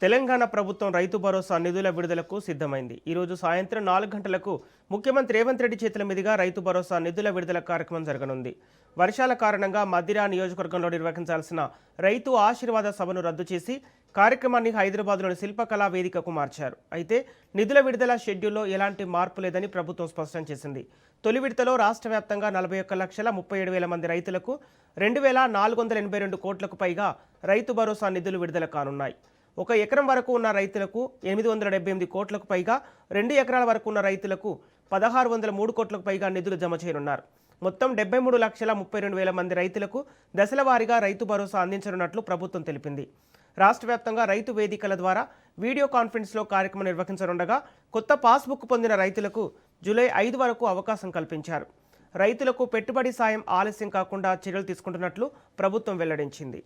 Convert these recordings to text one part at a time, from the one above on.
తెలంగాణ ప్రభుత్వం రైతు భరోసా నిధుల విడుదలకు సిద్ధమైంది. ఈరోజు సాయంత్రం 4 గంటలకు ముఖ్యమంత్రి రేవంత్ రెడ్డి చేతుల మీదుగా రైతు భరోసా నిధుల విడుదల కార్యక్రమం జరగనుంది. వర్షాల కారణంగా మదిరా నియోజకవర్గంలో నిర్వహించాల్సిన రైతు ఆశీర్వాద సభను రద్దు చేసి కార్యక్రమాన్ని హైదరాబాద్లోని శిల్పకళా వేదికకు మార్చారు. అయితే నిధుల విడుదల షెడ్యూల్లో ఎలాంటి మార్పు లేదని ప్రభుత్వం స్పష్టం చేసింది. తొలి విడతలో రాష్ట్ర వ్యాప్తంగా 41,37,000 మంది రైతులకు 2,482 కోట్లకు పైగా రైతు భరోసా నిధులు విడుదల కానున్నాయి. 1 ఎకరం వరకు ఉన్న రైతులకు 878 కోట్లకు పైగా, 2 ఎకరాల వరకు ఉన్న రైతులకు 1,603 కోట్లకు పైగా నిధులు జమ చేయనున్నారు. మొత్తం 73,32,000 మంది రైతులకు దశల వారీగా రైతు భరోసా అందించనున్నట్లు ప్రభుత్వం తెలిపింది. రాష్ట్ర వ్యాప్తంగా రైతు వేదికల ద్వారా వీడియో కాన్ఫరెన్స్లో కార్యక్రమం నిర్వహించనుండగా కొత్త పాస్బుక్ పొందిన రైతులకు జూలై 5 వరకు అవకాశం కల్పించారు. రైతులకు పెట్టుబడి సాయం ఆలస్యం కాకుండా చర్యలు తీసుకుంటున్నట్లు ప్రభుత్వం వెల్లడించింది.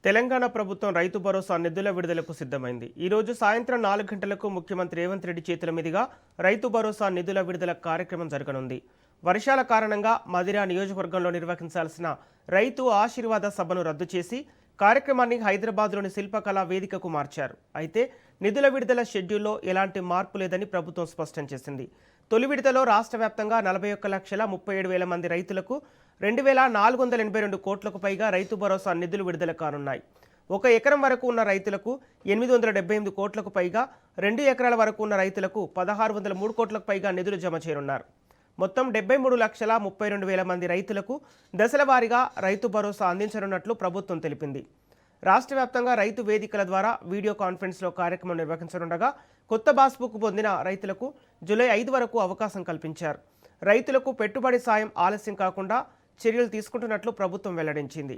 తెలంగాణ ప్రభుత్వం రైతు భరోసా నిధుల విడుదలకు సిద్ధమైంది. ఈరోజు సాయంత్రం 4 గంటలకు ముఖ్యమంత్రి రేవంత్ రెడ్డి చేతుల మీదుగా రైతు భరోసా నిధుల విడుదల కార్యక్రమం జరగనుంది. వర్షాల కారణంగా మదిరా నియోజకవర్గంలో నిర్వహించాల్సిన రైతు ఆశీర్వాద సభను రద్దు చేసి కార్యక్రమాన్ని హైదరాబాద్లోని శిల్పకళా వేదికకు మార్చారు. అయితే నిధుల విడుదల షెడ్యూల్లో ఎలాంటి మార్పు లేదని ప్రభుత్వం స్పష్టం చేసింది. తొలి విడతలో రాష్ట్ర వ్యాప్తంగా 41,37,000 మంది రైతులకు 2,482 కోట్లకు పైగా రైతు భరోసా నిధులు విడుదల కానున్నాయి. 1 ఎకరం వరకు ఉన్న రైతులకు 878 కోట్లకు పైగా, 2 ఎకరాల వరకు ఉన్న రైతులకు 1,603 కోట్లకు పైగా నిధులు జమ చేయనున్నారు. మొత్తం 73,32,000 మంది రైతులకు దశల వారీగా రైతు భరోసా అందించనున్నట్లు ప్రభుత్వం తెలిపింది. రాష్ట్ర వ్యాప్తంగా రైతు వేదికల ద్వారా వీడియో కాన్ఫరెన్స్లో కార్యక్రమం నిర్వహించనుండగా కొత్త పాస్బుక్ పొందిన రైతులకు జూలై 5 వరకు అవకాశం కల్పించారు. రైతులకు పెట్టుబడి సాయం ఆలస్యం కాకుండా చర్యలు తీసుకుంటున్నట్లు ప్రభుత్వం వెల్లడించింది.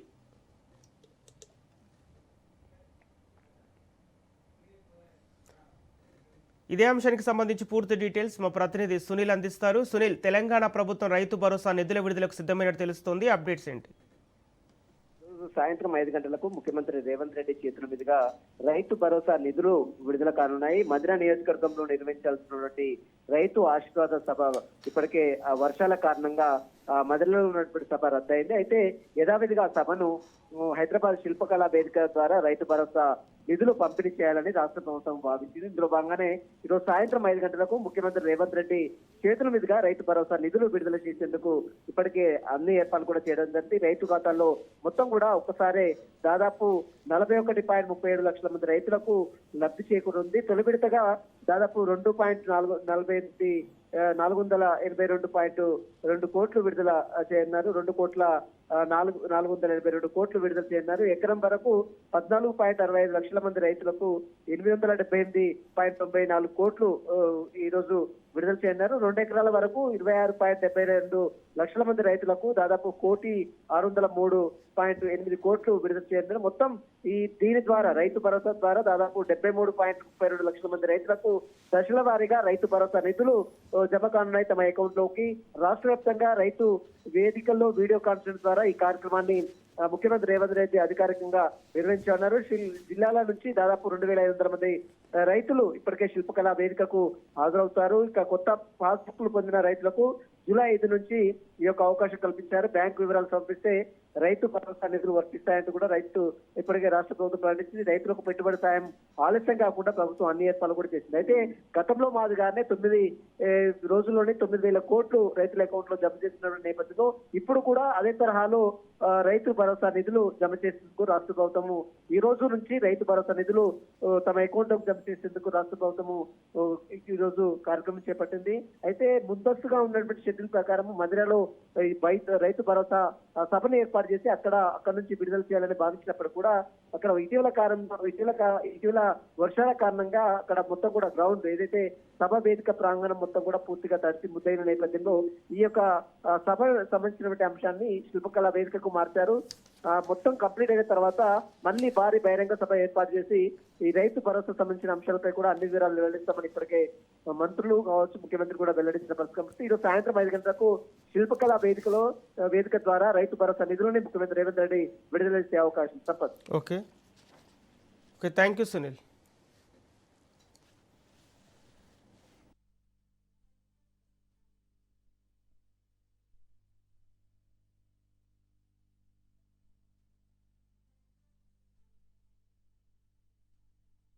ఇదే అంశానికి సంబంధించి పూర్తి డీటెయిల్స్ మా ప్రతినిధి సునీల్ అందిస్తారు. సునీల్, తెలంగాణ ప్రభుత్వం రైతు భరోసా నిధుల విడుదలకు సిద్ధమైనట్టు తెలుస్తోంది. అప్డేట్స్ ఏంటి? సాయంత్రం 5 గంటలకు ముఖ్యమంత్రి రేవంత్ రెడ్డి చేతుల మీదుగా రైతు భరోసా నిధులు విడుదల కానున్నాయి. మదిరా నియోజకవర్గంలో నిర్వహించాల్సినటువంటి రైతు ఆశీర్వాద సభ ఇప్పటికే వర్షాల కారణంగా మదిరలో ఉన్నటువంటి సభ రద్దయింది. అయితే యథావిధిగా సభను హైదరాబాద్ శిల్పకళా వేదిక ద్వారా రైతు భరోసా నిధులు పంపిణీ చేయాలని రాష్ట్ర ప్రభుత్వం భావించింది. ఇందులో భాగంగానే ఈరోజు సాయంత్రం 5 గంటలకు ముఖ్యమంత్రి రేవంత్ రెడ్డి చేతుల మీదుగా రైతు భరోసా నిధులు విడుదల చేసేందుకు ఇప్పటికే అన్ని ఏర్పాట్లు కూడా చేయడం జరిగింది. రైతు ఖాతాల్లో మొత్తం కూడా ఒక్కసారే దాదాపు 41.37 లక్షల మంది రైతులకు లబ్ధి చేకూరుంది. తొలి విడతగా దాదాపు 482 కోట్లు విడుదల చేయన్నారు. 2,482 కోట్లు విడుదల చేయన్నారు. ఎకరం వరకు 14.65 లక్షల మంది రైతులకు 878.94 కోట్లు ఈ రోజు విడుదల చేయన్నారు. 2 ఎకరాల వరకు 26.72 లక్షల మంది రైతులకు దాదాపు 1,603.8 కోట్లు విడుదల చేయన్నారు. మొత్తం దీని ద్వారా రైతు భరోసా ద్వారా దాదాపు 73.32 లక్షల మంది రైతులకు దశల వారీగా రైతు భరోసా నిధులు జమ కానున్నాయి తమ అకౌంట్ లోకి. రాష్ట్ర వ్యాప్తంగా రైతు వేదికల్లో వీడియో కాన్ఫరెన్స్ ద్వారా ఈ కార్యక్రమాన్ని ముఖ్యమంత్రి రేవంత్ రెడ్డి అధికారికంగా నిర్వహించనున్నారు. జిల్లాల నుంచి దాదాపు 2,500 మంది రైతులు ఇప్పటికే శిల్పకళా వేదికకు హాజరవుతారు. ఇక కొత్త పాస్బుక్లు పొందిన రైతులకు జూలై 5 నుంచి ఈ యొక్క అవకాశం కల్పించారు. బ్యాంకు వివరాలు సమర్పిస్తే రైతు భరోసా నిధులు వర్తిస్తాయంటూ కూడా రైతు ఇప్పటికే రాష్ట్ర ప్రభుత్వం ప్రకటించింది. రైతులకు పెట్టుబడి సాయం ఆలస్యం కాకుండా ప్రభుత్వం అన్ని ఏర్పాట్లు కూడా చేసింది. అయితే గతంలో మాదిరిగానే 9 రోజుల్లోనే 9,000 కోట్లు రైతుల అకౌంట్ లో జమ చేసిన నేపథ్యంలో ఇప్పుడు కూడా అదే తరహాలో రైతు భరోసా నిధులు జమ చేసేందుకు రాష్ట్ర ప్రభుత్వము ఈ రోజు నుంచి రైతు భరోసా నిధులు తమ అకౌంట్ లో జమ చేసేందుకు రాష్ట్ర ప్రభుత్వము ఈ రోజు కార్యక్రమం చేపట్టింది. అయితే ముందస్తుగా ఉన్నటువంటి షెడ్యూల్ ప్రకారం మదిరలో ఈ రైతు భరోసా సభను ఏర్పాటు చేసి అక్కడ నుంచి విడుదల చేయాలని భావించినప్పుడు కూడా అక్కడ ఇటీవల వర్షాల కారణంగా అక్కడ మొత్తం కూడా గ్రౌండ్ ఏదైతే సభ వేదిక ప్రాంగణం మొత్తం కూడా పూర్తిగా తడిసి ముద్దైన నేపథ్యంలో ఈ యొక్క సభ సంబంధించినటువంటి అంశాన్ని శిల్పకళా వేదికకు మార్చారు. మొత్తం కంప్లీట్ అయిన తర్వాత మళ్ళీ భారీ బహిరంగ సభ ఏర్పాటు చేసి ఈ రైతు భరోసా సంబంధించిన అంశాలపై కూడా అన్ని వివరాలు వెల్లడిస్తామని ఇప్పటికే మంత్రులు కావచ్చు, ముఖ్యమంత్రి కూడా వెల్లడించిన పరిస్థితి. ఈరోజు సాయంత్రం 5 గంటలకు శిల్పకళా వేదిక ద్వారా రైతు భరోసా నిధులని ముఖ్యమంత్రి రేవంత్ రెడ్డి విడుదల చేసే అవకాశం తప్పదు. Okay, thank you Sunil.